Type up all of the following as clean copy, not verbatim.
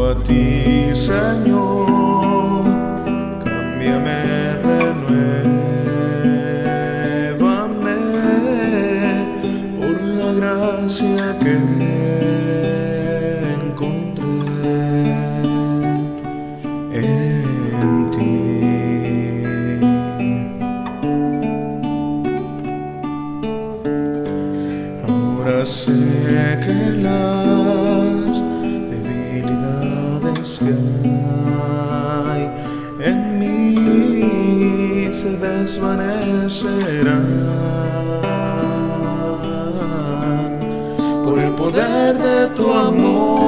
a ti, Señor, cámbiame, renuévame por la gracia que encontré en ti. Ahora sé que las debilidades que hay en mí se desvanecerán por el poder de tu amor.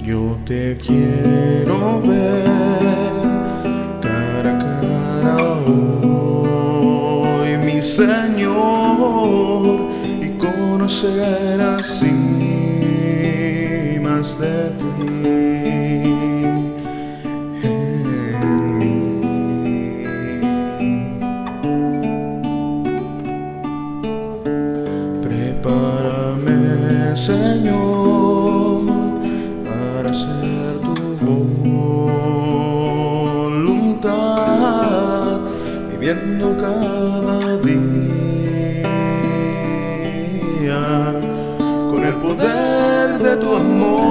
Yo te quiero ver cara a cara hoy, mi Señor, y conocer así más de ti en mí. Prepárame, Señor, para hacer tu voluntad, viviendo cada día con el poder de tu amor.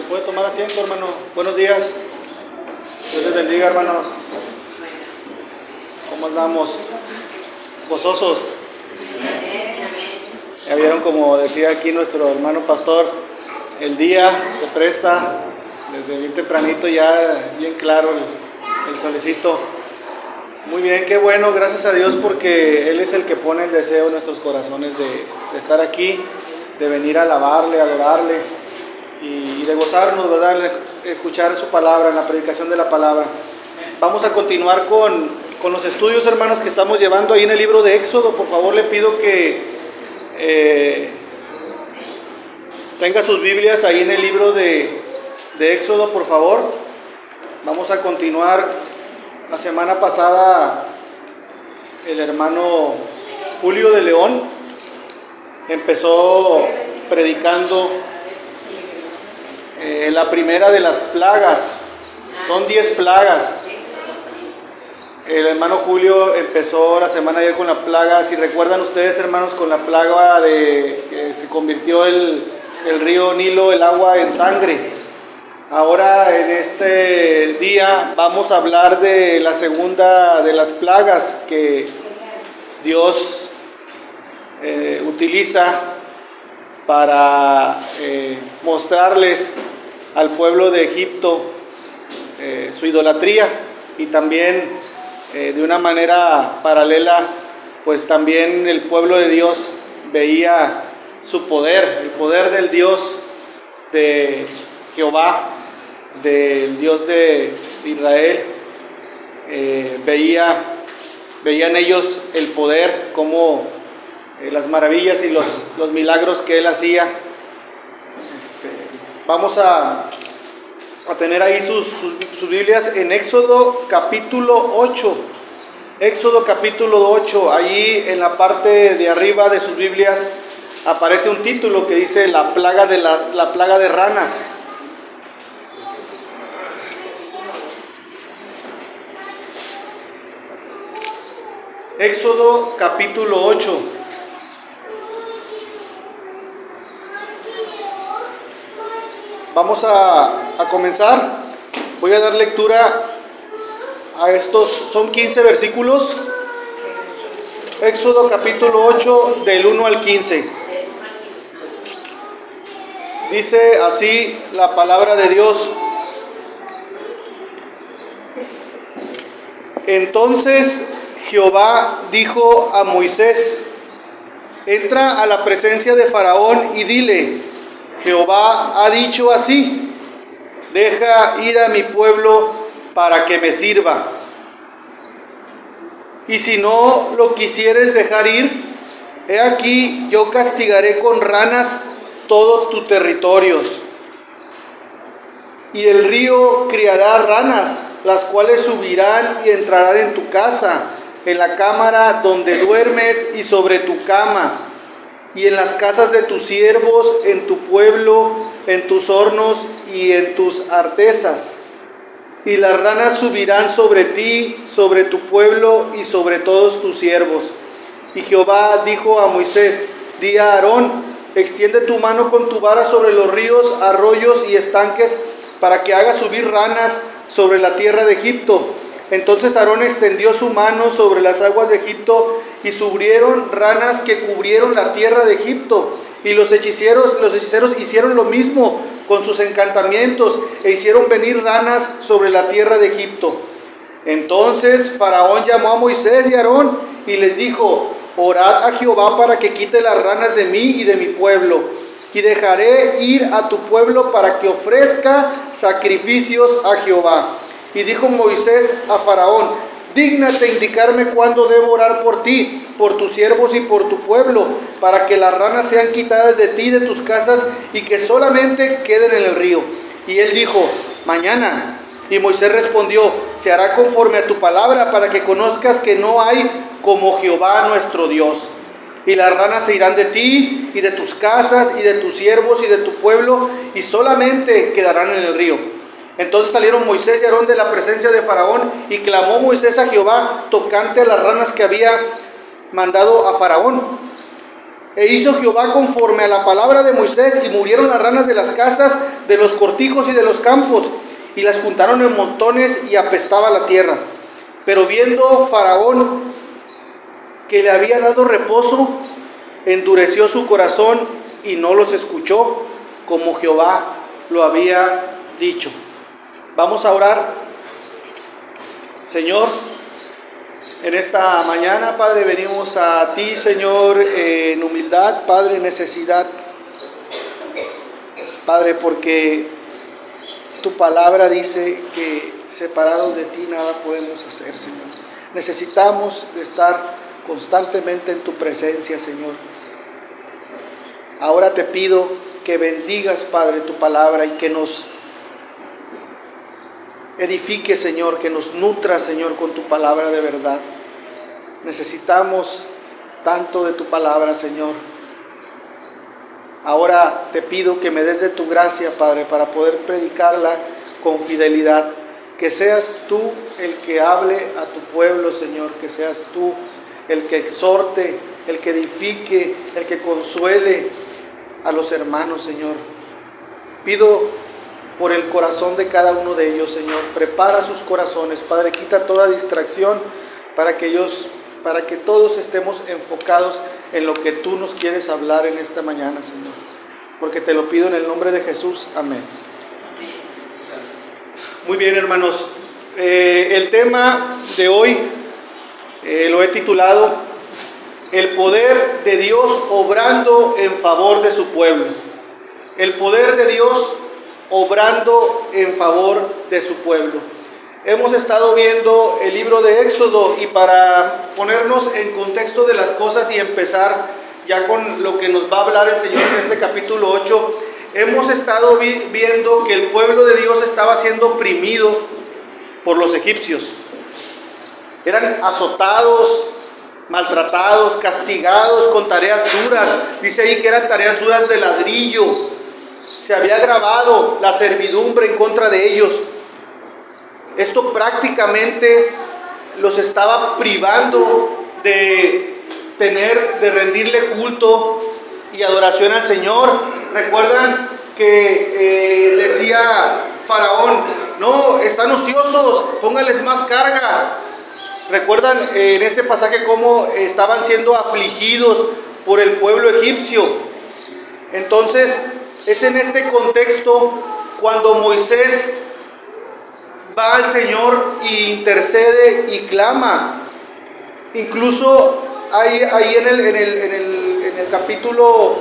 ¿Puede tomar asiento, hermano? Buenos días. Dios les bendiga, hermanos. ¿Cómo andamos? ¿Gozosos? Ya vieron, como decía aquí nuestro hermano pastor, el día se presta desde bien tempranito, ya bien claro el solecito. Muy bien, qué bueno, gracias a Dios, porque Él es el que pone el deseo en nuestros corazones de estar aquí, de venir a alabarle, adorarle y de gozarnos, ¿verdad? Escuchar su palabra, en la predicación de la palabra. Vamos a continuar con los estudios, hermanos, que estamos llevando ahí en el libro de Éxodo. Por favor, le pido que Tenga sus Biblias ahí en el libro de Éxodo, por favor. Vamos a continuar. La semana pasada el hermano Julio de León empezó predicando la primera de las plagas. Son 10 plagas. El hermano Julio empezó la semana de ayer con la plaga, si recuerdan ustedes, hermanos, con la plaga de que se convirtió el río Nilo, el agua, en sangre. Ahora en este día vamos a hablar de la segunda de las plagas que Dios utiliza para mostrarles al pueblo de Egipto su idolatría, y también de una manera paralela, pues también el pueblo de Dios veía su poder, el poder del Dios de Jehová, del Dios de Israel. Veían ellos el poder, como las maravillas y los milagros que él hacía. Vamos a tener ahí sus Biblias en Éxodo capítulo 8. Éxodo capítulo 8, allí en la parte de arriba de sus Biblias aparece un título que dice la plaga de ranas. Éxodo capítulo 8. Vamos a comenzar. Voy a dar lectura a estos, son 15 versículos. Éxodo capítulo 8, del 1 al 15. Dice así la palabra de Dios. Entonces Jehová dijo a Moisés: entra a la presencia de Faraón y dile: Jehová ha dicho así: deja ir a mi pueblo para que me sirva. Y si no lo quisieres dejar ir, he aquí yo castigaré con ranas todo tu territorio. Y el río criará ranas, las cuales subirán y entrarán en tu casa, en la cámara donde duermes y sobre tu cama, y en las casas de tus siervos, en tu pueblo, en tus hornos y en tus artesas. Y las ranas subirán sobre ti, sobre tu pueblo y sobre todos tus siervos. Y Jehová dijo a Moisés: di a Aarón: extiende tu mano con tu vara sobre los ríos, arroyos y estanques, para que haga subir ranas sobre la tierra de Egipto. Entonces Aarón extendió su mano sobre las aguas de Egipto, y subieron ranas que cubrieron la tierra de Egipto. Y los hechiceros hicieron lo mismo con sus encantamientos, e hicieron venir ranas sobre la tierra de Egipto. Entonces Faraón llamó a Moisés y a Aarón y les dijo: orad a Jehová para que quite las ranas de mí y de mi pueblo, y dejaré ir a tu pueblo para que ofrezca sacrificios a Jehová. Y dijo Moisés a Faraón: dígnate indicarme cuándo debo orar por ti, por tus siervos y por tu pueblo, para que las ranas sean quitadas de ti y de tus casas, y que solamente queden en el río. Y él dijo: mañana. Y Moisés respondió: se hará conforme a tu palabra, para que conozcas que no hay como Jehová nuestro Dios. Y las ranas se irán de ti y de tus casas y de tus siervos y de tu pueblo, y solamente quedarán en el río. Entonces salieron Moisés y Aarón de la presencia de Faraón, y clamó Moisés a Jehová tocante a las ranas que había mandado a Faraón. E hizo Jehová conforme a la palabra de Moisés, y murieron las ranas de las casas, de los cortijos y de los campos, y las juntaron en montones, y apestaba la tierra. Pero viendo Faraón que le había dado reposo, endureció su corazón y no los escuchó, como Jehová lo había dicho. Vamos a orar. Señor, en esta mañana, Padre, venimos a ti, Señor, en humildad, Padre, en necesidad, Padre, porque tu palabra dice que separados de ti nada podemos hacer, Señor. Necesitamos de estar constantemente en tu presencia, Señor. Ahora te pido que bendigas, Padre, tu palabra y que nos edifique, Señor, que nos nutra, Señor, con tu palabra de verdad. Necesitamos tanto de tu palabra, Señor. Ahora te pido que me des de tu gracia, Padre, para poder predicarla con fidelidad. Que seas tú el que hable a tu pueblo, Señor. Que seas tú el que exhorte, el que edifique, el que consuele a los hermanos, Señor. Pido por el corazón de cada uno de ellos, Señor. Prepara sus corazones, Padre. Quita toda distracción para que todos estemos enfocados en lo que tú nos quieres hablar en esta mañana, Señor. Porque te lo pido en el nombre de Jesús. Amén. Muy bien, hermanos. El tema de hoy lo he titulado El poder de Dios obrando en favor de su pueblo. El poder de Dios obrando en favor de su pueblo. Hemos estado viendo el libro de Éxodo y para ponernos en contexto de las cosas y empezar ya con lo que nos va a hablar el Señor en este capítulo 8, hemos estado viendo que el pueblo de Dios estaba siendo oprimido por los egipcios. Eran azotados, maltratados, castigados con tareas duras. Dice ahí que eran tareas duras de ladrillo. Se había agravado la servidumbre en contra de ellos. Esto prácticamente los estaba privando de rendirle culto y adoración al Señor. Recuerdan que decía Faraón: no, están ociosos, póngales más carga. Recuerdan en este pasaje cómo estaban siendo afligidos por el pueblo egipcio. Entonces es en este contexto cuando Moisés va al Señor e intercede y clama. Incluso ahí en el capítulo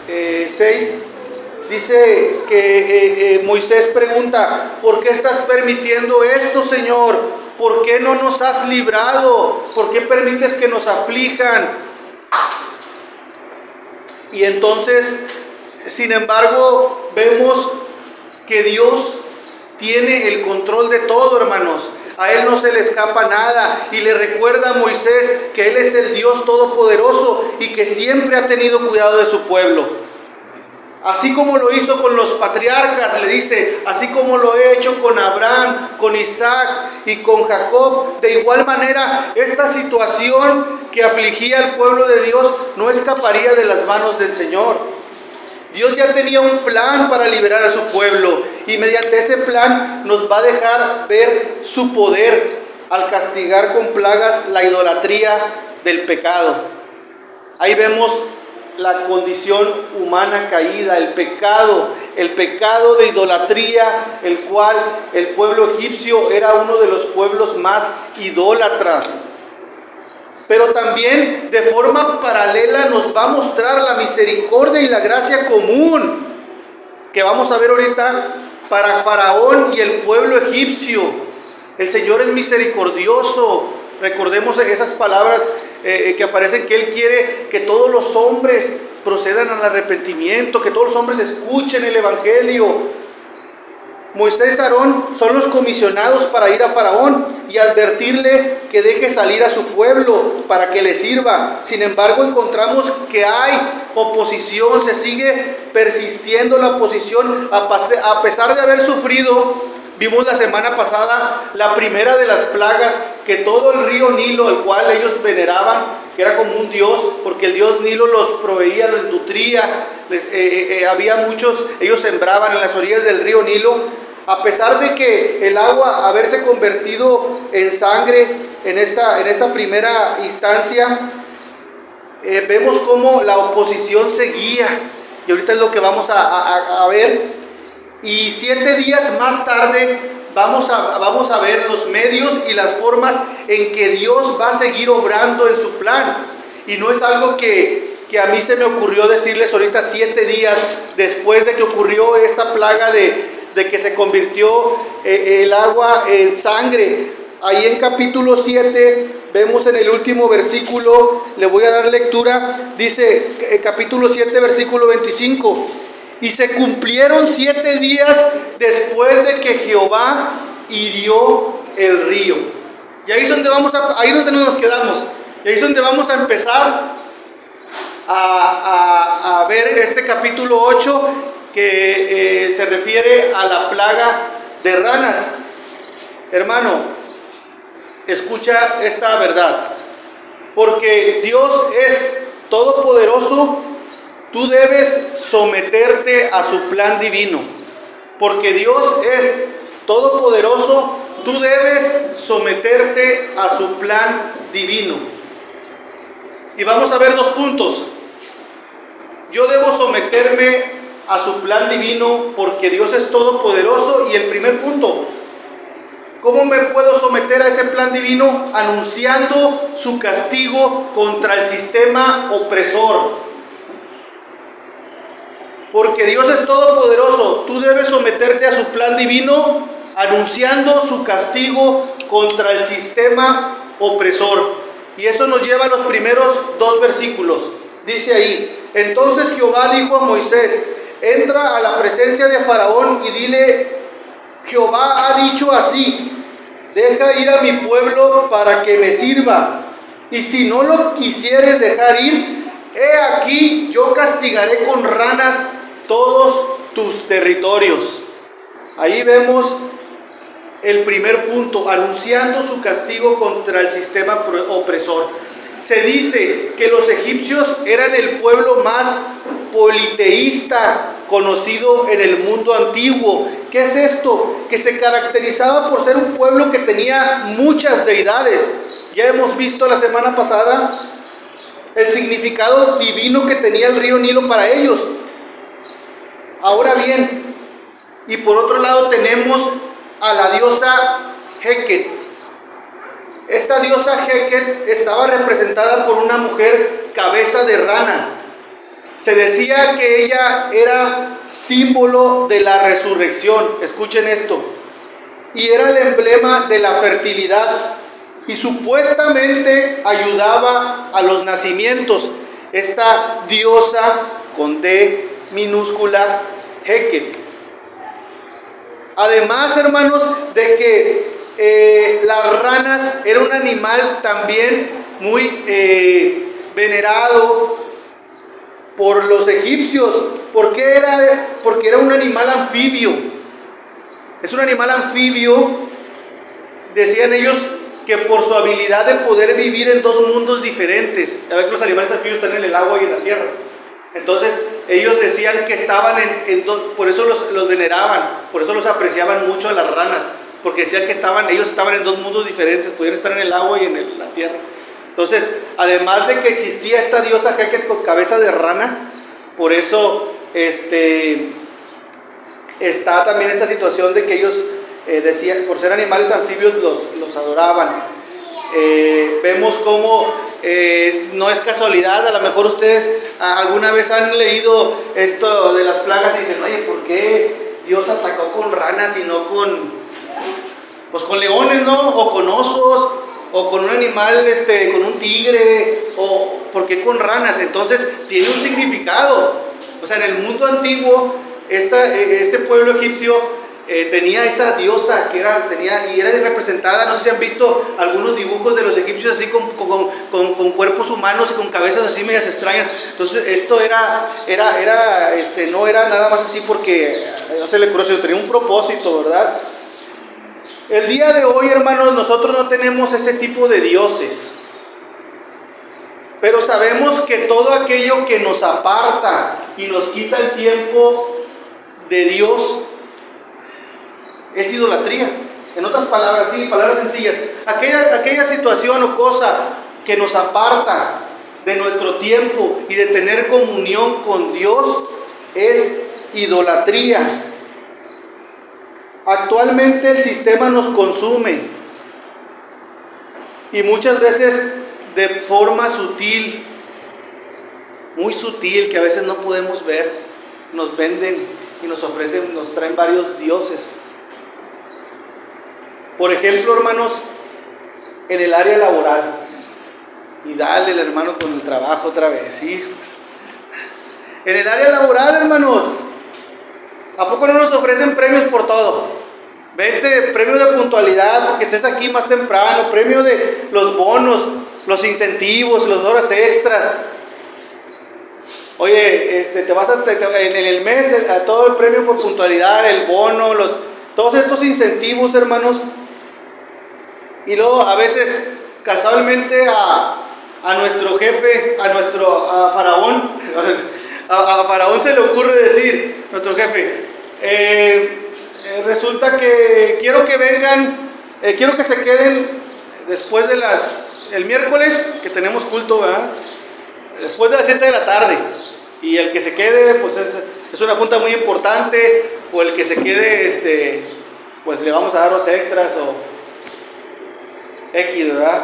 6 dice que Moisés pregunta: ¿por qué estás permitiendo esto, Señor? ¿Por qué no nos has librado? ¿Por qué permites que nos aflijan? Y entonces, sin embargo, vemos que Dios tiene el control de todo, hermanos. A Él no se le escapa nada. Y le recuerda a Moisés que Él es el Dios todopoderoso y que siempre ha tenido cuidado de su pueblo. Así como lo hizo con los patriarcas, le dice, así como lo he hecho con Abraham, con Isaac y con Jacob, de igual manera esta situación que afligía al pueblo de Dios no escaparía de las manos del Señor. Dios ya tenía un plan para liberar a su pueblo y mediante ese plan nos va a dejar ver su poder al castigar con plagas la idolatría del pecado. Ahí vemos la condición humana caída, el pecado de idolatría, el cual el pueblo egipcio era uno de los pueblos más idólatras. Pero también de forma paralela nos va a mostrar la misericordia y la gracia común que vamos a ver ahorita para Faraón y el pueblo egipcio. El Señor es misericordioso. Recordemos esas palabras que aparecen, que Él quiere que todos los hombres procedan al arrepentimiento, que todos los hombres escuchen el Evangelio. Moisés y Aarón son los comisionados para ir a Faraón y advertirle que deje salir a su pueblo para que le sirva. Sin embargo, encontramos que hay oposición, se sigue persistiendo la oposición a pesar de haber sufrido. Vimos la semana pasada la primera de las plagas, que todo el río Nilo, el cual ellos veneraban, que era como un dios, porque el dios Nilo los proveía, los nutría, había muchos, ellos sembraban en las orillas del río Nilo. A pesar de que el agua haberse convertido en sangre en esta primera instancia, vemos cómo la oposición seguía, y ahorita es lo que vamos a ver. Y 7 días más tarde vamos a ver los medios y las formas en que Dios va a seguir obrando en su plan. Y no es algo que a mí se me ocurrió decirles ahorita 7 días después de que ocurrió esta plaga de que se convirtió el agua en sangre. Ahí en capítulo 7 vemos en el último versículo, le voy a dar lectura, dice capítulo 7 versículo 25: Y se cumplieron 7 días después de que Jehová hirió el río. Y ahí es donde ahí es donde nos quedamos. Y ahí es donde vamos a empezar a ver este capítulo 8 que se refiere a la plaga de ranas. Hermano, escucha esta verdad. Porque Dios es todopoderoso, tú debes someterte a su plan divino. Porque Dios es todopoderoso, tú debes someterte a su plan divino. Y vamos a ver 2 puntos. Yo debo someterme a su plan divino porque Dios es todopoderoso. Y el primer punto, ¿cómo me puedo someter a ese plan divino? Anunciando su castigo contra el sistema opresor. Porque Dios es todopoderoso, tú debes someterte a su plan divino, anunciando su castigo contra el sistema opresor. Y eso nos lleva a los primeros 2 versículos. Dice ahí: entonces Jehová dijo a Moisés: entra a la presencia de Faraón y dile: Jehová ha dicho así, deja ir a mi pueblo para que me sirva, y si no lo quisieres dejar ir, he aquí yo castigaré con ranas todos tus territorios. Ahí vemos el primer punto, anunciando su castigo contra el sistema opresor. Se dice que los egipcios eran el pueblo más politeísta conocido en el mundo antiguo. ¿Qué es esto? Que se caracterizaba por ser un pueblo que tenía muchas deidades. Ya hemos visto la semana pasada el significado divino que tenía el río Nilo para ellos. Ahora bien, y por otro lado tenemos a la diosa Heket. Esta diosa Heket estaba representada por una mujer cabeza de rana. Se decía que ella era símbolo de la resurrección. Escuchen esto. Y era el emblema de la fertilidad. Y supuestamente ayudaba a los nacimientos. Esta diosa con D minúscula, Heket. Además, hermanos, de que las ranas era un animal también muy venerado por los egipcios. ¿Por qué era? Porque era un animal anfibio. Es un animal anfibio, decían ellos, que por su habilidad de poder vivir en 2 mundos diferentes. Ya ven que los animales anfibios están en el agua y en la tierra. Entonces ellos decían que estaban por eso los veneraban, por eso los apreciaban mucho a las ranas, porque decían que ellos estaban en 2 mundos diferentes, podían estar en el agua y en la tierra. Entonces, además de que existía esta diosa Heket con cabeza de rana, por eso está también esta situación de que ellos decían, por ser animales anfibios, los adoraban. Vemos cómo no es casualidad. A lo mejor ustedes alguna vez han leído esto de las plagas y dicen: oye, ¿por qué Dios atacó con ranas y no con leones, ¿no? O con osos, o con un animal, con un tigre, o ¿por qué con ranas? Entonces tiene un significado. O sea, en el mundo antiguo este pueblo egipcio tenía esa diosa y era representada. No sé si han visto algunos dibujos de los egipcios así con cuerpos humanos y con cabezas así medias extrañas. Entonces esto no era nada más así porque no se le ocurrió, sino tenía un propósito, ¿verdad? El día de hoy, hermanos, nosotros no tenemos ese tipo de dioses, pero sabemos que todo aquello que nos aparta y nos quita el tiempo de Dios es idolatría. En otras palabras, sí, palabras sencillas, aquella situación o cosa que nos aparta de nuestro tiempo y de tener comunión con Dios es idolatría. Actualmente el sistema nos consume y muchas veces de forma sutil, muy sutil, que a veces no podemos ver, nos venden y nos ofrecen, nos traen varios dioses. Por ejemplo, hermanos, en el área laboral, y dale el hermano con el trabajo otra vez, hijos. En el área laboral, hermanos, ¿A poco no nos ofrecen premios por todo? Vente, premio de puntualidad porque estés aquí más temprano, premio de los bonos, los incentivos, las horas extras. Oye, te vas en el mes a todo el premio por puntualidad, el bono, todos estos incentivos, hermanos. Y luego a veces casualmente a nuestro jefe, a Faraón, a Faraón se le ocurre decir, nuestro jefe, resulta que quiero que vengan, quiero que se queden después de el miércoles, que tenemos culto, ¿verdad? Después de las 7 de la tarde. Y el que se quede, pues es una junta muy importante, o el que se quede, pues le vamos a dar los extras o X, ¿verdad?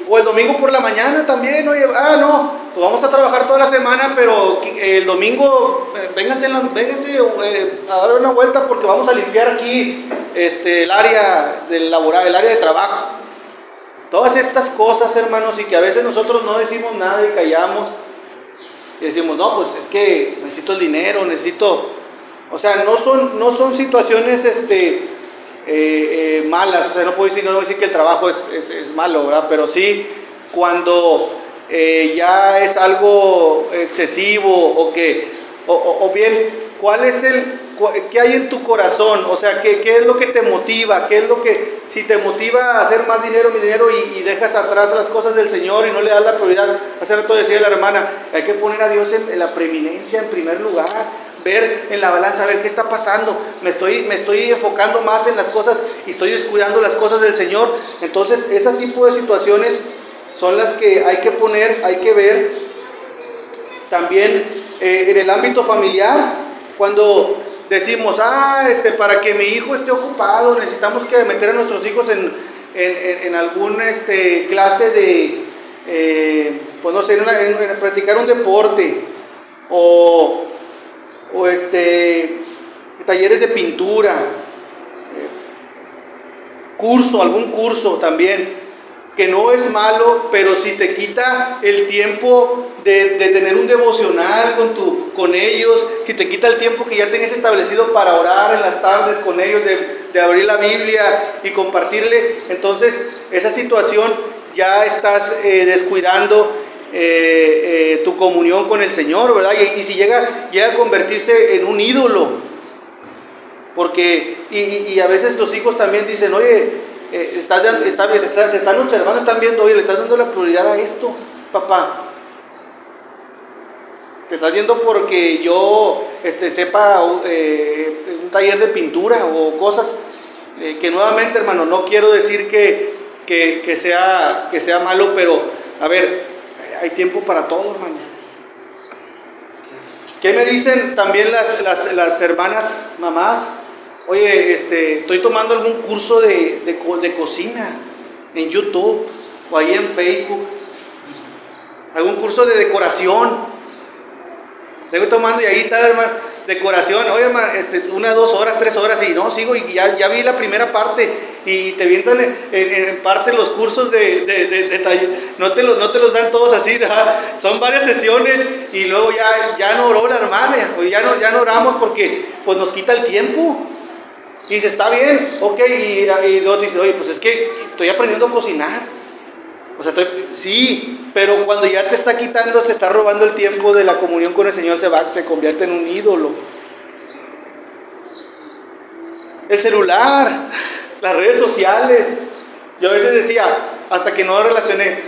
O el domingo por la mañana también, oye, no, pues vamos a trabajar toda la semana, pero el domingo vénganse a dar una vuelta porque vamos a limpiar aquí el área laboral, el área de trabajo. Todas estas cosas, hermanos, y que a veces nosotros no decimos nada y callamos y decimos, no, pues es que necesito el dinero, o sea, no son situaciones malas, o sea, no voy a decir que el trabajo es malo, ¿verdad? Pero sí cuando ya es algo excesivo o bien, ¿qué hay en tu corazón? O sea, ¿qué es lo que te motiva? ¿Qué es lo que, si te motiva a hacer más dinero y dejas atrás las cosas del Señor y no le das la prioridad? Hace rato decía la hermana, hay que poner a Dios en la preeminencia, en primer lugar, ver en la balanza, ver qué está pasando. Me estoy enfocando más en las cosas y estoy descuidando las cosas del Señor. Entonces, ese tipo de situaciones son las que hay que poner, hay que ver. También en el ámbito familiar, cuando decimos, para que mi hijo esté ocupado, necesitamos que meter a nuestros hijos en algún clase de, pues no sé, en practicar un deporte, o talleres de pintura, algún curso también, que no es malo, pero si te quita el tiempo de tener un devocional con ellos, si te quita el tiempo que ya tenías establecido para orar en las tardes con ellos, de abrir la Biblia y compartirle, entonces esa situación ya estás descuidando tu comunión con el Señor, ¿verdad? Y si llega a convertirse en un ídolo, porque y a veces los hijos también dicen, oye, te están observando, están viendo, oye, le estás dando la prioridad a esto, papá. Te estás yendo porque yo sepa un taller de pintura o cosas que nuevamente, hermano, no quiero decir que sea malo, pero a ver, hay tiempo para todo, hermano. ¿Qué me dicen también las hermanas, mamás? Oye, estoy tomando algún curso de cocina en YouTube o ahí en Facebook, algún curso de decoración. Estoy tomando y ahí está, hermano, decoración. Oye, hermano, 1, 2 horas, 3 horas y no, sigo y ya vi la primera parte y te vientan en parte los cursos de taller. No te los dan todos así, ¿verdad? Son varias sesiones y luego ya no oró la hermana, o ya no oramos porque pues nos quita el tiempo. Y dice, está bien, ok, y luego dice, oye, pues es que estoy aprendiendo a cocinar. O sea, sí, pero cuando ya te está quitando, te está robando el tiempo de la comunión con el Señor, se convierte en un ídolo. El celular, las redes sociales. Yo a veces decía, hasta que no lo relacioné,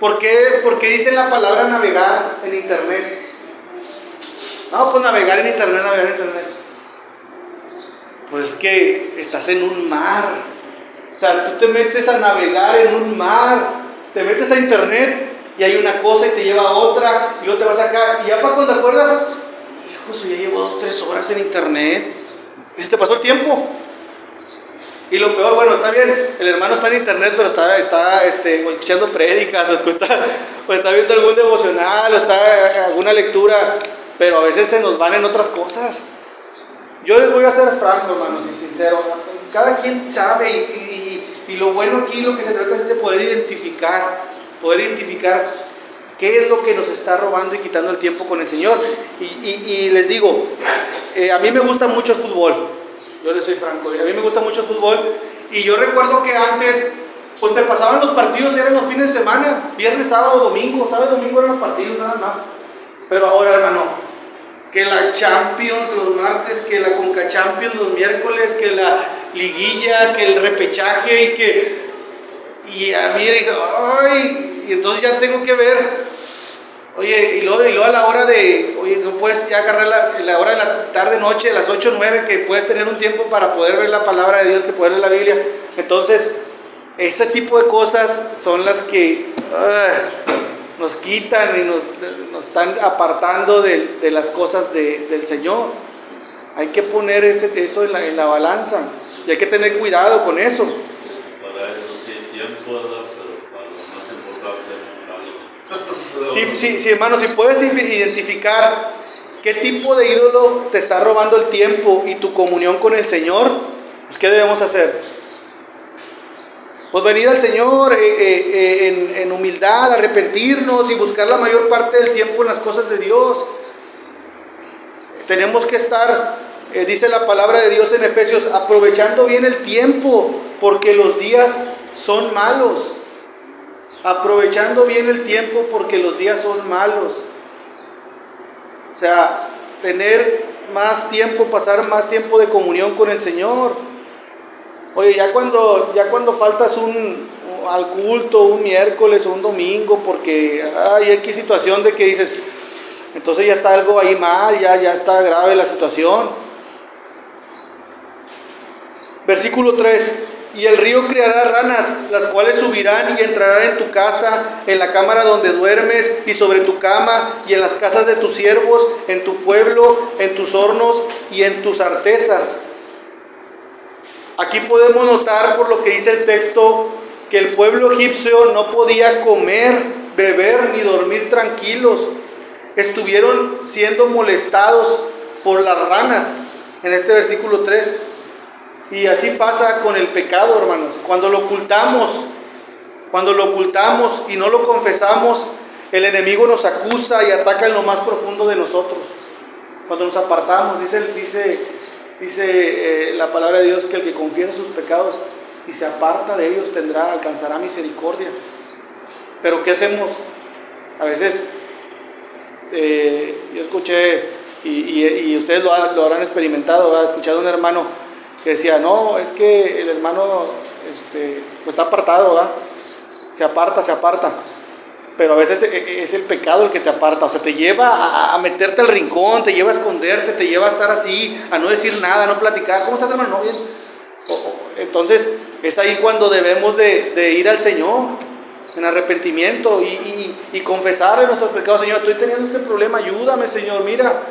¿por qué dicen la palabra navegar en internet? No, pues navegar en internet. Pues es que estás en un mar. O sea, tú te metes a navegar en un mar, te metes a internet y hay una cosa y te lleva a otra y luego te vas acá y ya para cuando te acuerdas, hijo, ya llevo 2, 3 horas en internet y se te pasó el tiempo. Y lo peor, bueno, está bien, el hermano está en internet, pero está escuchando prédicas, o está viendo algún devocional, o está alguna lectura, pero a veces se nos van en otras cosas. Yo les voy a ser franco, hermanos, y sincero. Cada quien sabe y lo bueno aquí, lo que se trata es de poder identificar ¿Qué es lo que nos está robando y quitando el tiempo con el Señor? Y les digo, a mí me gusta mucho el fútbol. Yo les soy franco, a mí me gusta mucho el fútbol. Y yo recuerdo que antes, pues te pasaban los partidos, eran los fines de semana, viernes, sábado, domingo. Sábado y domingo eran los partidos nada más. Pero ahora, hermano, que la Champions los martes, que la Conca Champions los miércoles, que la liguilla, que el repechaje y a mí dije, ay, y entonces ya tengo que ver. Oye, y luego a la hora de, oye, no puedes ya agarrar la hora de la tarde, noche, las 8 o 9, que puedes tener un tiempo para poder ver la palabra de Dios, que poder leer la Biblia. Entonces, ese tipo de cosas son las que nos quitan y nos están apartando de las cosas del Señor. Hay que poner eso en la balanza y hay que tener cuidado con eso. Para eso sí hay tiempo, ¿verdad? Pero para lo más importante Sí, hermano, si puedes identificar qué tipo de ídolo te está robando el tiempo y tu comunión con el Señor, pues ¿qué debemos hacer? Pues venir al Señor en humildad, arrepentirnos y buscar la mayor parte del tiempo en las cosas de Dios. Tenemos que estar, dice la palabra de Dios en Efesios, aprovechando bien el tiempo, porque los días son malos. Aprovechando bien el tiempo, porque los días son malos. O sea, tener más tiempo, pasar más tiempo de comunión con el Señor. Oye, ya cuando faltas al culto un miércoles o un domingo, porque hay X situación de que dices, entonces ya está algo ahí mal, ya está grave la situación. Versículo 3. Y el río criará ranas, las cuales subirán y entrarán en tu casa, en la cámara donde duermes y sobre tu cama, y en las casas de tus siervos, en tu pueblo, en tus hornos y en tus artesas. Aquí podemos notar, por lo que dice el texto, que el pueblo egipcio no podía comer, beber ni dormir tranquilos. Estuvieron siendo molestados por las ranas, en este versículo 3. Y así pasa con el pecado, hermanos. Cuando lo ocultamos y no lo confesamos, el enemigo nos acusa y ataca en lo más profundo de nosotros. Cuando nos apartamos, dice la palabra de Dios, que el que confiesa sus pecados y se aparta de ellos alcanzará misericordia. Pero ¿qué hacemos? A veces yo escuché, y ustedes lo habrán experimentado, he escuchado a un hermano que decía, no, es que el hermano pues está apartado, ¿verdad? Se aparta, pero a veces es el pecado el que te aparta, o sea, te lleva a meterte al rincón, te lleva a esconderte, te lleva a estar así, a no decir nada, a no platicar. ¿Cómo estás, hermano? ¿No bien? Entonces es ahí cuando debemos de ir al Señor en arrepentimiento y confesarle nuestros pecados. Señor, estoy teniendo este problema, ayúdame, Señor, mira.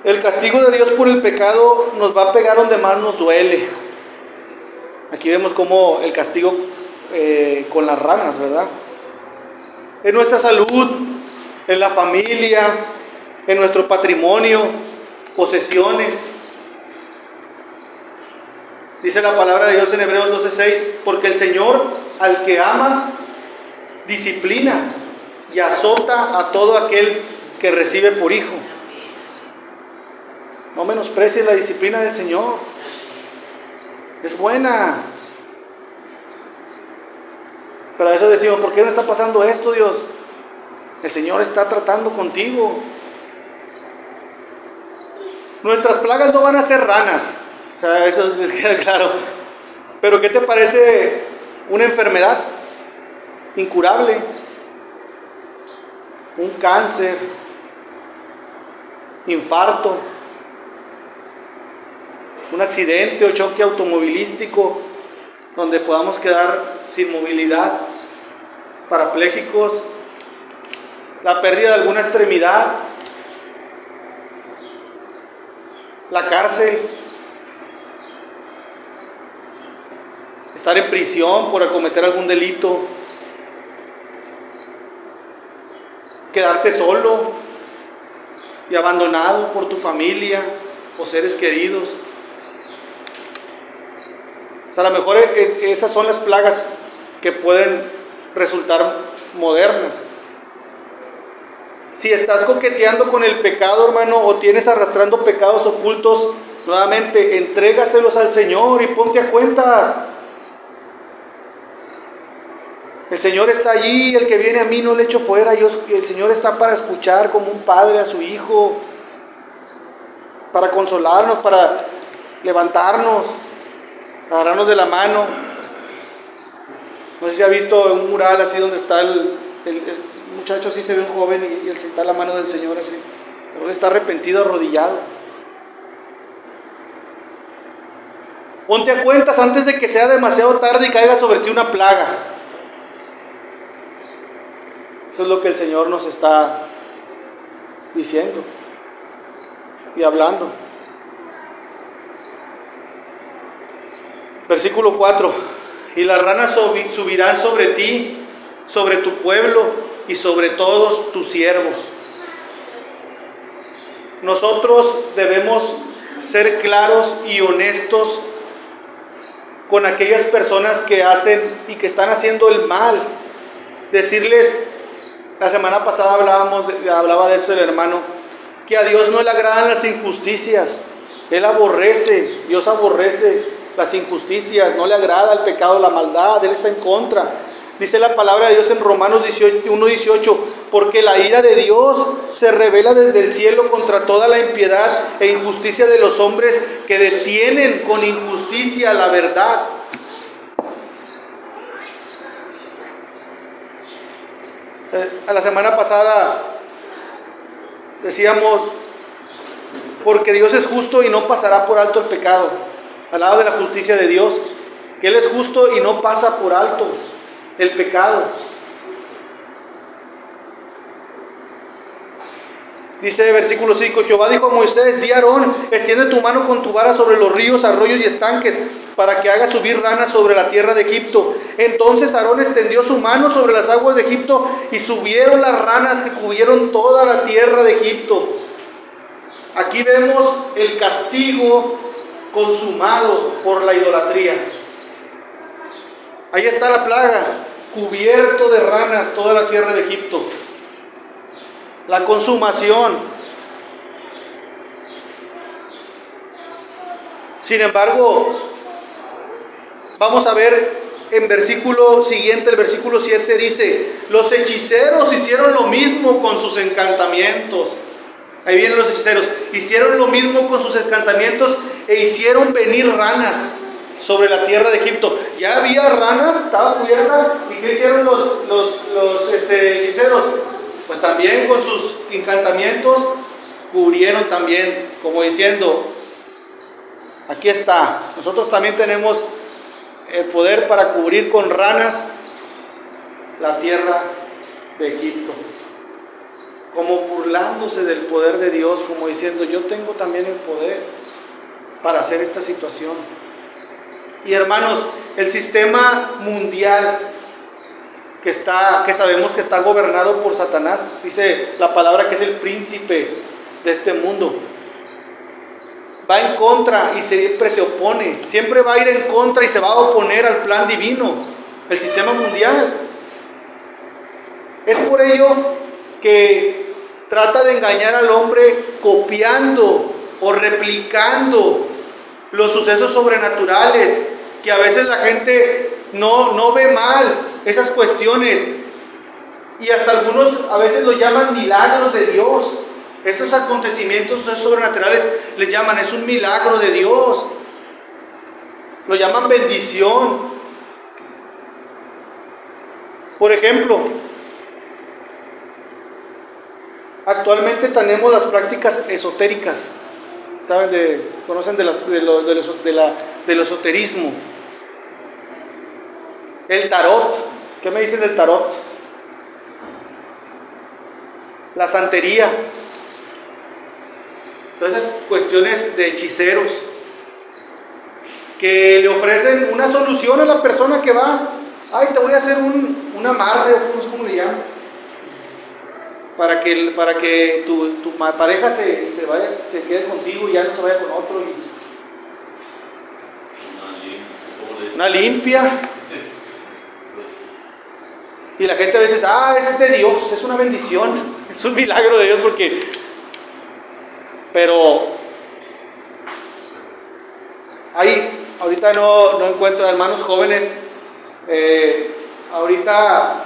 El castigo de Dios por el pecado nos va a pegar donde más nos duele. Aquí vemos cómo el castigo con las ranas, ¿verdad? En nuestra salud, en la familia, en nuestro patrimonio, posesiones. Dice la palabra de Dios en Hebreos 12:6, porque el Señor al que ama, disciplina y azota a todo aquel que recibe por hijo. No menosprecies la disciplina del Señor. Es buena. Pero a eso decimos, ¿por qué no está pasando esto, Dios? El Señor está tratando contigo. Nuestras plagas no van a ser ranas. O sea, eso les queda claro. Pero ¿qué te parece una enfermedad incurable? Un cáncer, infarto, un accidente o choque automovilístico donde podamos quedar sin movilidad, parapléjicos, la pérdida de alguna extremidad, la cárcel, estar en prisión por cometer algún delito, quedarte solo y abandonado por tu familia o seres queridos. O sea, a lo mejor esas son las plagas que pueden resultar modernas. Si estás coqueteando con el pecado, hermano, o tienes arrastrando pecados ocultos, nuevamente, entrégaselos al Señor y ponte a cuentas. El Señor está allí, el que viene a mí no le echo fuera. El Señor está para escuchar como un padre a su hijo, para consolarnos, para levantarnos, agarrarnos de la mano. No sé si ha visto un mural así donde está el muchacho, así se ve un joven y él está la mano del Señor así. Él está arrepentido, arrodillado. Ponte a cuentas antes de que sea demasiado tarde y caiga sobre ti una plaga. Eso es lo que el Señor nos está diciendo y hablando. Versículo 4. Y las ranas subirán sobre ti, sobre tu pueblo y sobre todos tus siervos. Nosotros debemos ser claros y honestos con aquellas personas que hacen y que están haciendo el mal. Decirles, la semana pasada hablaba de eso el hermano, que a Dios no le agradan las injusticias. Él aborrece, Dios aborrece las injusticias, no le agrada el pecado, la maldad, Él está en contra. Dice la palabra de Dios en Romanos 1:18, porque la ira de Dios se revela desde el cielo contra toda la impiedad e injusticia de los hombres que detienen con injusticia la verdad. A la semana pasada decíamos, porque Dios es justo y no pasará por alto el pecado. Hablaba de la justicia de Dios, que Él es justo y no pasa por alto el pecado. Dice versículo 5, Jehová dijo a Moisés, di a Aarón, extiende tu mano con tu vara sobre los ríos, arroyos y estanques, para que haga subir ranas sobre la tierra de Egipto. Entonces Aarón extendió su mano sobre las aguas de Egipto y subieron las ranas que cubrieron toda la tierra de Egipto. Aquí vemos el castigo consumado por la idolatría. Ahí está la plaga, cubierto de ranas toda la tierra de Egipto. La consumación. Sin embargo, vamos a ver en versículo siguiente, el versículo 7 dice, los hechiceros hicieron lo mismo con sus encantamientos. Ahí vienen los hechiceros, hicieron lo mismo con sus encantamientos e hicieron venir ranas sobre la tierra de Egipto. Ya había ranas, estaba cubierta, ¿y qué hicieron los hechiceros? Pues también con sus encantamientos cubrieron también, como diciendo, aquí está, nosotros también tenemos el poder para cubrir con ranas la tierra de Egipto. Como burlándose del poder de Dios, como diciendo, yo tengo también el poder para hacer esta situación. Y hermanos, el sistema mundial que sabemos que está gobernado por Satanás, dice la palabra que es el príncipe de este mundo, va en contra y siempre se opone, siempre va a ir en contra y se va a oponer al plan divino, el sistema mundial. Es por ello que trata de engañar al hombre copiando o replicando los sucesos sobrenaturales, que a veces la gente no ve mal esas cuestiones, y hasta algunos a veces lo llaman milagros de Dios. Esos acontecimientos sobrenaturales les llaman, es un milagro de Dios, lo llaman bendición. Por ejemplo, actualmente tenemos las prácticas esotéricas, ¿saben? ¿Conocen del esoterismo? El tarot, ¿qué me dicen del tarot? La santería. Entonces, cuestiones de hechiceros que le ofrecen una solución a la persona que va. Ay, te voy a hacer un amarre, o no sé cómo le llaman, para que tu pareja se quede contigo y ya no se vaya con otro. Una limpia. Y la gente a veces, es de Dios, es una bendición, es un milagro de Dios porque... Pero ahorita no encuentro hermanos jóvenes, ahorita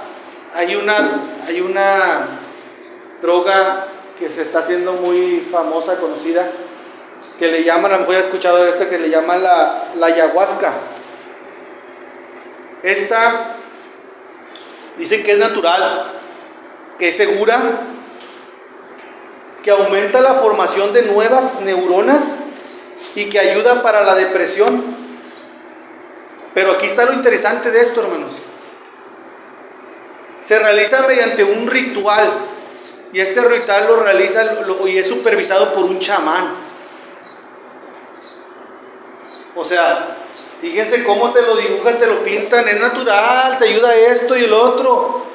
hay una droga que se está haciendo muy famosa, conocida, que le llaman, a lo mejor ya he escuchado de esta, que le llaman la ayahuasca. Esta dicen que es natural, que es segura, que aumenta la formación de nuevas neuronas y que ayuda para la depresión. Pero aquí está lo interesante de esto, hermanos. Se realiza mediante un ritual, y este ritual lo realiza y es supervisado por un chamán. O sea, fíjense cómo te lo dibujan, te lo pintan, es natural, te ayuda esto y el otro,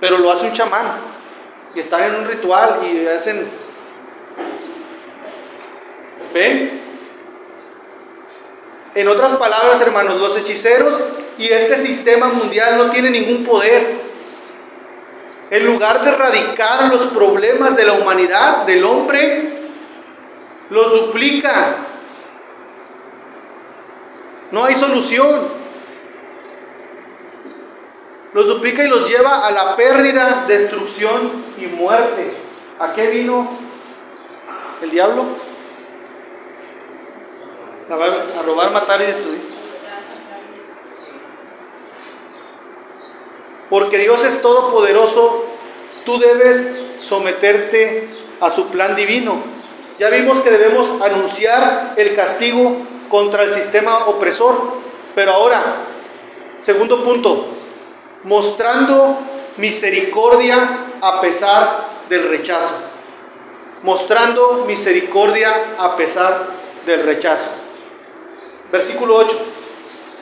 pero lo hace un chamán, y están en un ritual y hacen... ¿Ven? En otras palabras, hermanos, los hechiceros y este sistema mundial no tienen ningún poder. En lugar de erradicar los problemas de la humanidad, del hombre, los duplica. No hay solución. Los duplica y los lleva a la pérdida, destrucción y muerte. ¿A qué vino el diablo? A robar, matar y destruir. Porque Dios es todopoderoso, tú debes someterte a su plan divino. Ya vimos que debemos anunciar el castigo contra el sistema opresor. Pero ahora, segundo punto, mostrando misericordia a pesar del rechazo. Mostrando misericordia a pesar del rechazo. Versículo 8.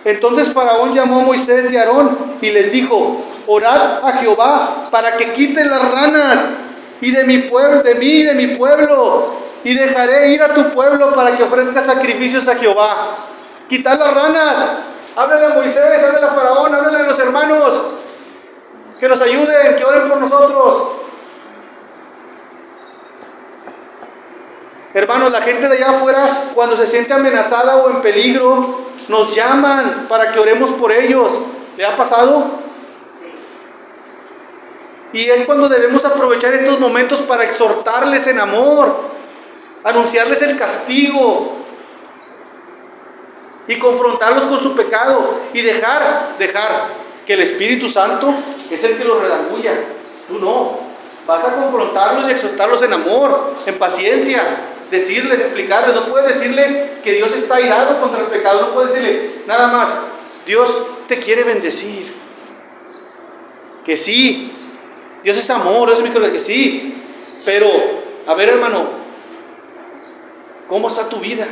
Entonces Faraón llamó a Moisés y a Aarón y les dijo: orad a Jehová para que quite las ranas y de mi pueblo, de mí y de mi pueblo, y dejaré ir a tu pueblo para que ofrezca sacrificios a Jehová. Quitar las ranas. Háblale a Moisés, háblale a Faraón, háblale a los hermanos que nos ayuden, que oren por nosotros. Hermanos, la gente de allá afuera, cuando se siente amenazada o en peligro, nos llaman para que oremos por ellos. ¿Le ha pasado? Y es cuando debemos aprovechar estos momentos para exhortarles en amor, anunciarles el castigo y confrontarlos con su pecado y dejar que el Espíritu Santo es el que los redarguya. Tú no, vas a confrontarlos y exhortarlos en amor, en paciencia, decirles, explicarles. No puedes decirle que Dios está airado contra el pecado, no puedes decirle nada más: Dios te quiere bendecir, que sí, Dios es amor, Dios es misericordia, que sí, pero a ver, hermano, ¿cómo está tu vida?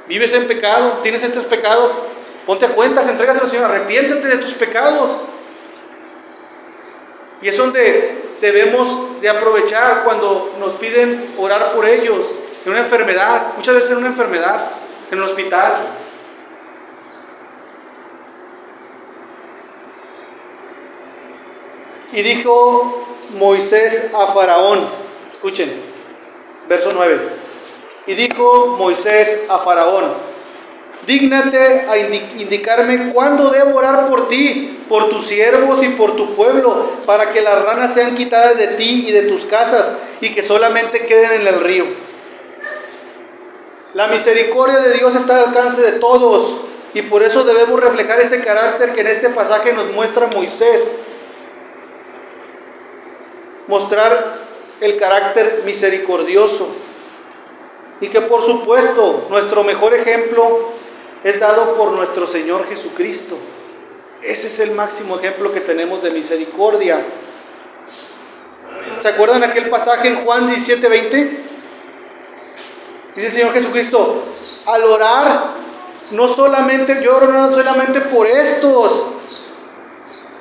¿Vives en pecado? ¿Tienes estos pecados? Ponte a cuentas, entrégaselo al Señor, arrepiéntete de tus pecados. Y es donde debemos de aprovechar cuando nos piden orar por ellos, en una enfermedad, muchas veces en una enfermedad, en el hospital. Y dijo Moisés a Faraón, escuchen, verso 9. Y dijo Moisés a Faraón: dígnate a indicarme cuándo debo orar por ti, por tus siervos y por tu pueblo, para que las ranas sean quitadas de ti y de tus casas, y que solamente queden en el río. La misericordia de Dios está al alcance de todos, y por eso debemos reflejar ese carácter que en este pasaje nos muestra Moisés. Mostrar el carácter misericordioso. Y que por supuesto nuestro mejor ejemplo es dado por nuestro Señor Jesucristo. Ese es el máximo ejemplo que tenemos de misericordia. ¿Se acuerdan aquel pasaje en Juan 17:20? Dice el Señor Jesucristo: al orar, no solamente yo oro, no solamente por estos,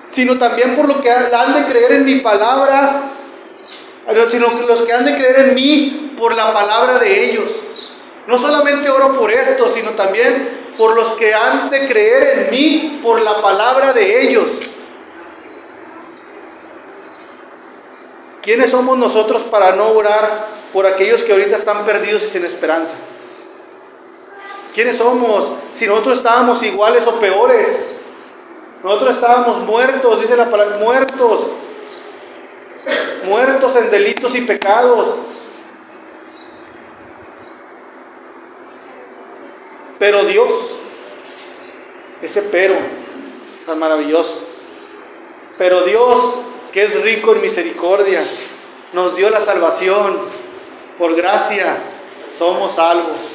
sino también por los que han de creer en mi palabra, sino los que han de creer en mí por la palabra de ellos. No solamente oro por esto, sino también por los que han de creer en mí por la palabra de ellos. ¿Quiénes somos nosotros para no orar por aquellos que ahorita están perdidos y sin esperanza? ¿Quiénes somos? Si nosotros estábamos iguales o peores. Nosotros estábamos muertos, dice la palabra, muertos en delitos y pecados. Pero Dios, ese pero tan maravilloso, pero Dios, que es rico en misericordia, nos dio la salvación. Por gracia somos salvos.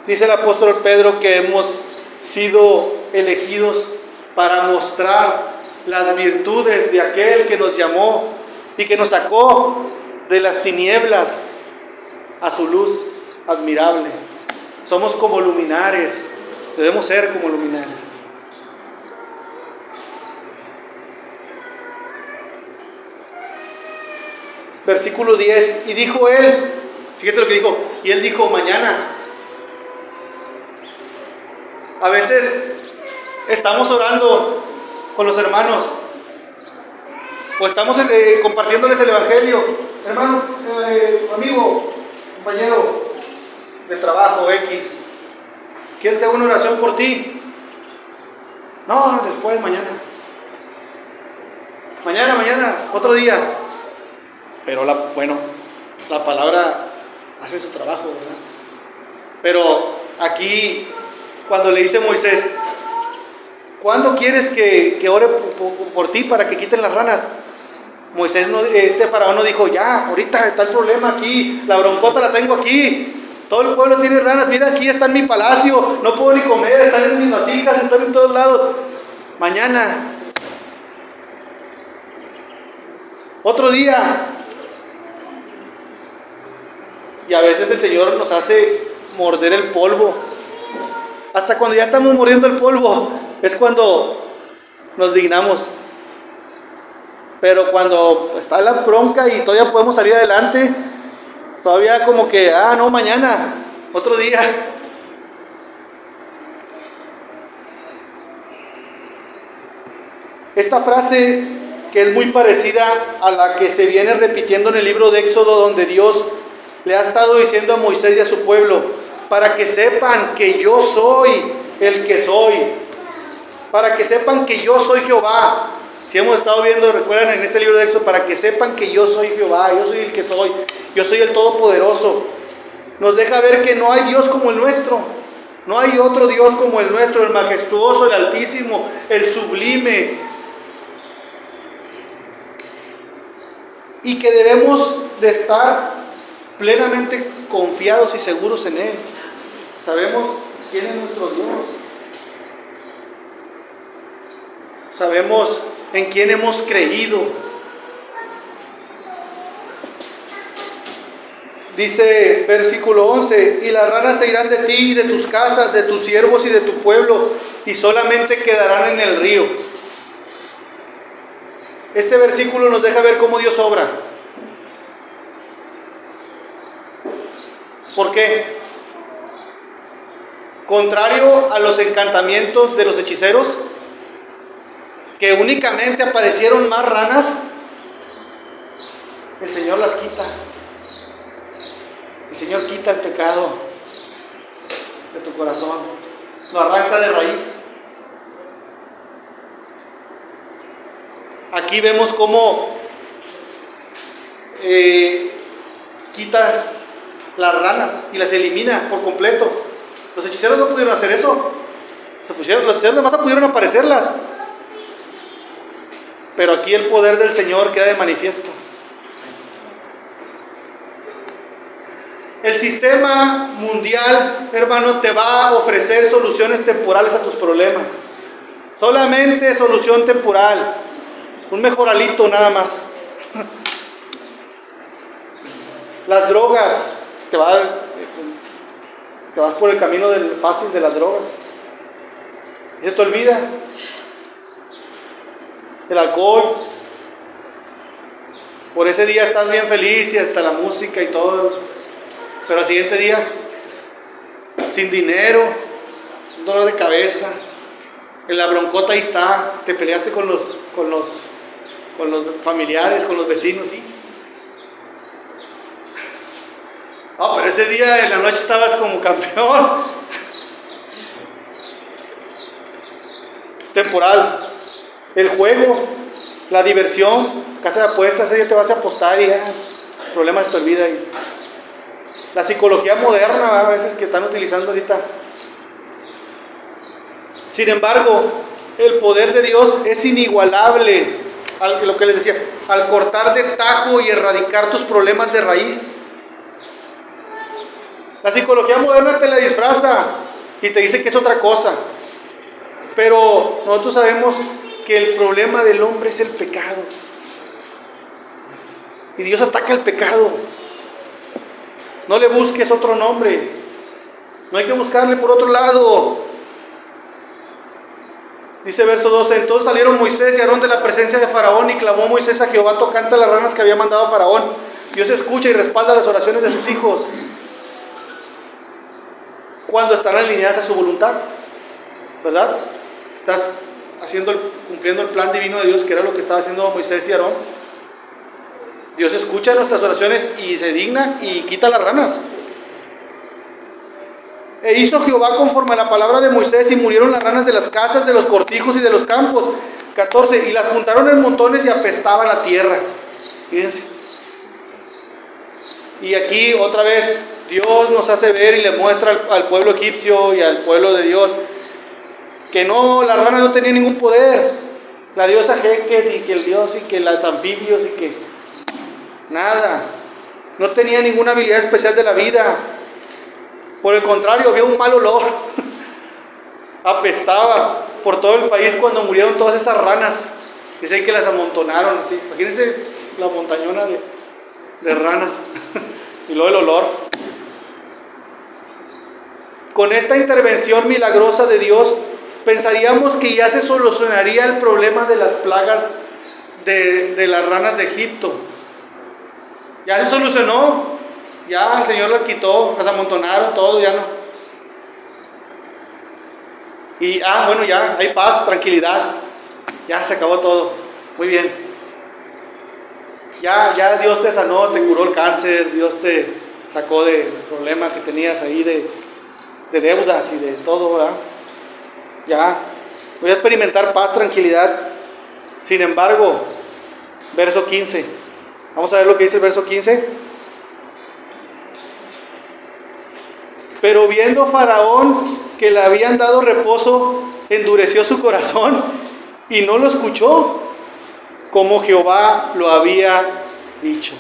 Dice el apóstol Pedro que hemos sido elegidos para mostrar las virtudes de aquel que nos llamó y que nos sacó de las tinieblas a su luz admirable. Somos como luminares, debemos ser como luminares. Versículo 10, y dijo él, fíjate lo que dijo, y él dijo mañana. A veces estamos orando con los hermanos o estamos compartiéndoles el evangelio. Hermano, amigo, compañero de trabajo X, ¿quieres que haga una oración por ti? No, después, mañana, otro día. Pero la palabra hace su trabajo, ¿verdad? Pero aquí, cuando le dice Moisés, ¿cuándo quieres que ore por ti para que quiten las ranas? Moisés, Faraón no dijo, ya, ahorita está el problema aquí, la broncota la tengo aquí, todo el pueblo tiene ranas, mira, aquí está en mi palacio, no puedo ni comer, están en mis vasijas, están en todos lados. Mañana, otro día. Y a veces el Señor nos hace morder el polvo. Hasta cuando ya estamos mordiendo el polvo es cuando nos dignamos. Pero cuando está la bronca y todavía podemos salir adelante, todavía como que, no, mañana, otro día. Esta frase, que es muy parecida a la que se viene repitiendo en el libro de Éxodo, donde Dios le ha estado diciendo a Moisés y a su pueblo, para que sepan que yo soy el que soy, para que sepan que yo soy Jehová. Si hemos estado viendo, recuerdan en este libro de Éxodo, para que sepan que yo soy Jehová, yo soy el que soy, yo soy el Todopoderoso. Nos deja ver que no hay Dios como el nuestro, no hay otro Dios como el nuestro, el majestuoso, el altísimo, el sublime, y que debemos de estar plenamente confiados y seguros en Él. Sabemos quién es nuestro Dios, sabemos en quién hemos creído. Dice versículo 11, y las ranas se irán de ti y de tus casas, de tus siervos y de tu pueblo, y solamente quedarán en el río. Este versículo nos deja ver cómo Dios obra. ¿Por qué? Contrario a los encantamientos de los hechiceros, que únicamente aparecieron más ranas, el Señor las quita. El Señor quita el pecado de tu corazón, lo arranca de raíz. Aquí vemos cómo quita las ranas y las elimina por completo. Los hechiceros no pudieron hacer eso. Los hechiceros nada más pudieron aparecerlas. Pero aquí el poder del Señor queda de manifiesto. El sistema mundial, hermano, te va a ofrecer soluciones temporales a tus problemas. Solamente solución temporal. Un mejoralito nada más. Las drogas, te vas por el camino fácil de las drogas. Y se te olvida. El alcohol. Por ese día estás bien feliz y hasta la música y todo, pero al siguiente día, sin dinero, un dolor de cabeza, en la broncota ahí está, te peleaste con los familiares, con los vecinos, ¿sí? Pero ese día en la noche estabas como campeón. Temporal. El juego, la diversión, casa de apuestas, ya te vas a apostar y ya, problemas de tu vida. La psicología moderna, a veces que están utilizando ahorita. Sin embargo, el poder de Dios es inigualable, lo que les decía, al cortar de tajo y erradicar tus problemas de raíz. La psicología moderna te la disfraza y te dice que es otra cosa, pero nosotros sabemos que el problema del hombre es el pecado, y Dios ataca el pecado. No le busques otro nombre, no hay que buscarle por otro lado. Dice verso 12: entonces salieron Moisés y Aarón de la presencia de Faraón, y clamó Moisés a Jehová tocante a las ranas que había mandado a Faraón. Dios escucha y respalda las oraciones de sus hijos cuando están alineadas a su voluntad, ¿verdad? Estás cumpliendo el plan divino de Dios, que era lo que estaba haciendo Moisés y Aarón. Dios escucha nuestras oraciones y se digna y quita las ranas. E hizo Jehová conforme a la palabra de Moisés, y murieron las ranas de las casas, de los cortijos y de los campos. 14. Y las juntaron en montones y apestaba la tierra. Fíjense. Y aquí otra vez Dios nos hace ver y le muestra al pueblo egipcio y al pueblo de Dios que no, las ranas no tenían ningún poder. La diosa Heket y que el dios y que los anfibios y que nada, no tenía ninguna habilidad especial de la vida. Por el contrario, había un mal olor. Apestaba por todo el país cuando murieron todas esas ranas. Dice que las amontonaron así. Imagínense la montañona de ranas. Y luego el olor. Con esta intervención milagrosa de Dios, pensaríamos que ya se solucionaría el problema de las plagas de las ranas de Egipto. Ya se solucionó. Ya el Señor las quitó, las amontonaron, todo, ya no. Y bueno, ya hay paz, tranquilidad. Ya se acabó todo. Muy bien. Ya Dios te sanó, te curó el cáncer, Dios te sacó del problema que tenías ahí de deudas y de todo, ¿verdad? Ya voy a experimentar paz, tranquilidad. Sin embargo, verso 15. Vamos a ver lo que dice el verso 15. Pero viendo Faraón que le habían dado reposo, endureció su corazón y no lo escuchó, como Jehová lo había dicho.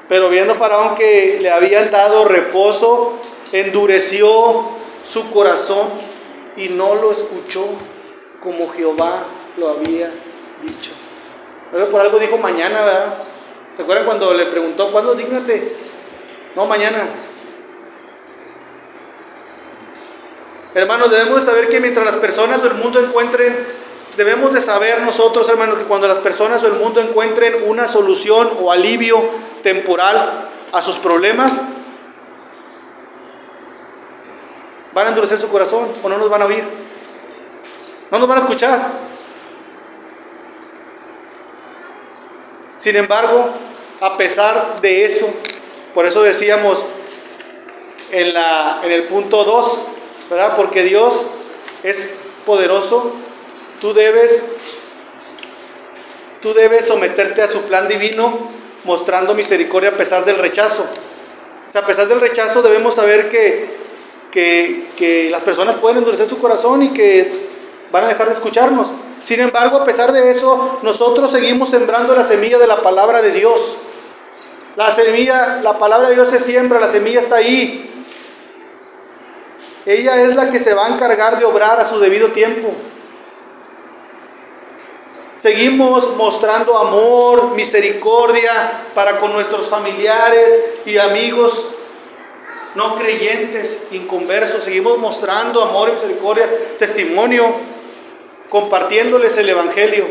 Pero viendo Faraón que le habían dado reposo, endureció su corazón y no lo escuchó, como Jehová lo había dicho. Pero por algo dijo mañana, ¿verdad? ¿Te acuerdan cuando le preguntó, ¿cuándo dígnate? No, mañana. Hermanos, debemos de saber que mientras las personas del mundo debemos de saber nosotros, hermanos, que cuando las personas del mundo encuentren una solución o alivio temporal a sus problemas, van a endurecer su corazón o no nos van a oír, no nos van a escuchar. Sin embargo, a pesar de eso, por eso decíamos en el punto 2, ¿verdad? Porque Dios es poderoso, tú debes someterte a su plan divino, mostrando misericordia a pesar del rechazo. O sea, a pesar del rechazo debemos saber que las personas pueden endurecer su corazón y que van a dejar de escucharnos. Sin embargo, a pesar de eso, nosotros seguimos sembrando la semilla de la palabra de Dios. La palabra de Dios se siembra, la semilla está ahí. Ella es la que se va a encargar de obrar a su debido tiempo. Seguimos mostrando amor, misericordia para con nuestros familiares y amigos no creyentes, inconversos. Seguimos mostrando amor y misericordia, testimonio, compartiéndoles el evangelio.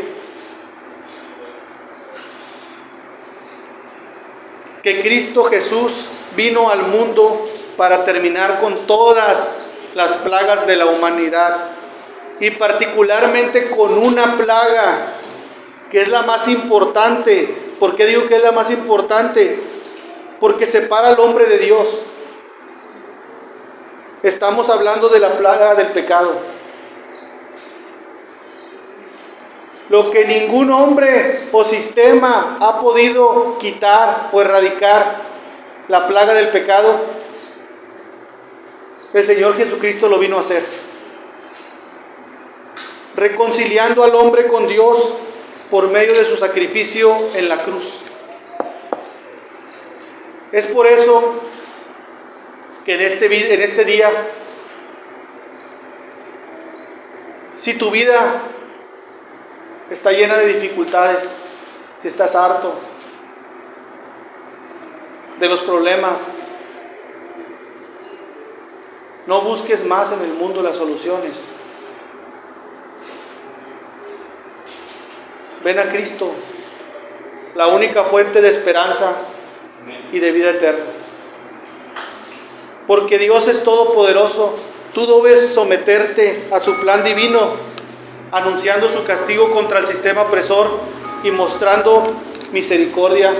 que Cristo Jesús vino al mundo para terminar con todas las plagas de la humanidad, y particularmente con una plaga que es la más importante. ¿Por qué digo que es la más importante? Porque separa al hombre de Dios. Estamos hablando de la plaga del pecado. Lo que ningún hombre o sistema ha podido quitar o erradicar, la plaga del pecado, el Señor Jesucristo lo vino a hacer, reconciliando al hombre con Dios por medio de su sacrificio en la cruz. Es por eso que en este día, si tu vida está llena de dificultades, si estás harto de los problemas, no busques más en el mundo las soluciones. Ven a Cristo, la única fuente de esperanza y de vida eterna. Porque Dios es todopoderoso. Tú debes someterte a su plan divino, anunciando su castigo contra el sistema opresor y mostrando misericordia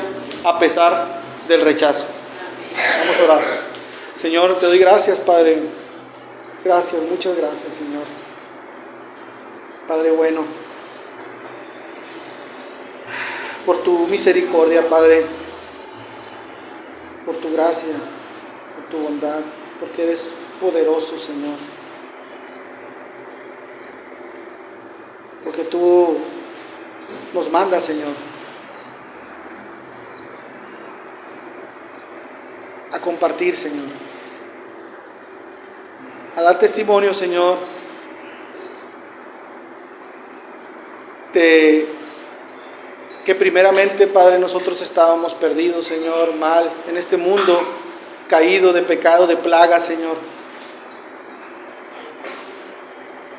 a pesar del rechazo. Vamos a orar. Señor, te doy gracias, Padre. Gracias, muchas gracias, Señor. Padre bueno, por tu misericordia, Padre, por tu gracia, por tu bondad, porque eres poderoso, Señor. Porque tú nos mandas, Señor, a compartir, Señor, a dar testimonio, Señor, de que primeramente, Padre, nosotros estábamos perdidos, Señor, mal, en este mundo caído de pecado, de plaga, Señor.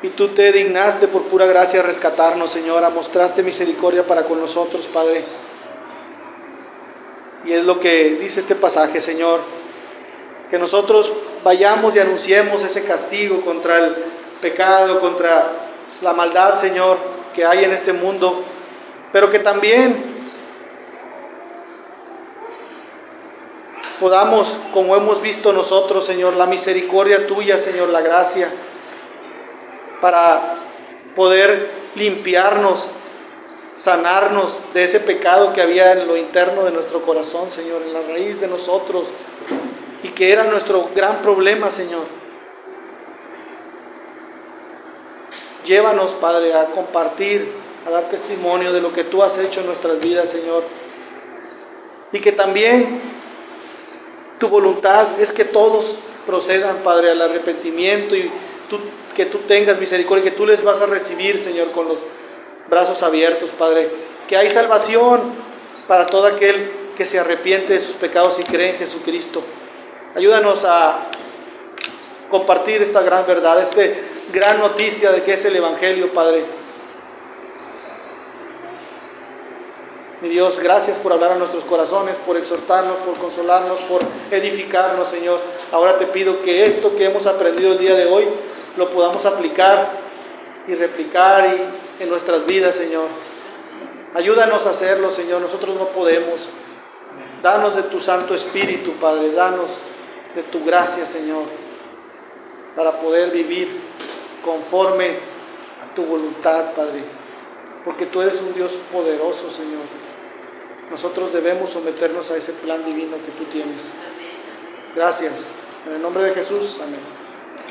Y tú te dignaste por pura gracia a rescatarnos, Señor, mostraste misericordia para con nosotros, Padre. Y es lo que dice este pasaje, Señor, que nosotros vayamos y anunciemos ese castigo contra el pecado, contra la maldad, Señor, que hay en este mundo, pero que también podamos, como hemos visto nosotros, Señor, la misericordia tuya, Señor, la gracia, para poder limpiarnos, sanarnos de ese pecado que había en lo interno de nuestro corazón, Señor, en la raíz de nosotros, y que era nuestro gran problema, Señor. Llévanos, Padre, a compartir, a dar testimonio de lo que tú has hecho en nuestras vidas, Señor. Y que también tu voluntad es que todos procedan, Padre, al arrepentimiento, y que tú tengas misericordia, que tú les vas a recibir, Señor, con los brazos abiertos, Padre. Que hay salvación para todo aquel que se arrepiente de sus pecados y cree en Jesucristo. Ayúdanos a compartir esta gran verdad, esta gran noticia de que es el Evangelio, Padre. Mi Dios, gracias por hablar a nuestros corazones, por exhortarnos, por consolarnos, por edificarnos, Señor. Ahora te pido que esto que hemos aprendido el día de hoy lo podamos aplicar y replicar en nuestras vidas, Señor. Ayúdanos a hacerlo, Señor. Nosotros no podemos. Danos de tu Santo Espíritu, Padre. Danos de tu gracia, Señor, para poder vivir conforme a tu voluntad, Padre. Porque tú eres un Dios poderoso, Señor. Nosotros debemos someternos a ese plan divino que tú tienes. Gracias. En el nombre de Jesús. Amén.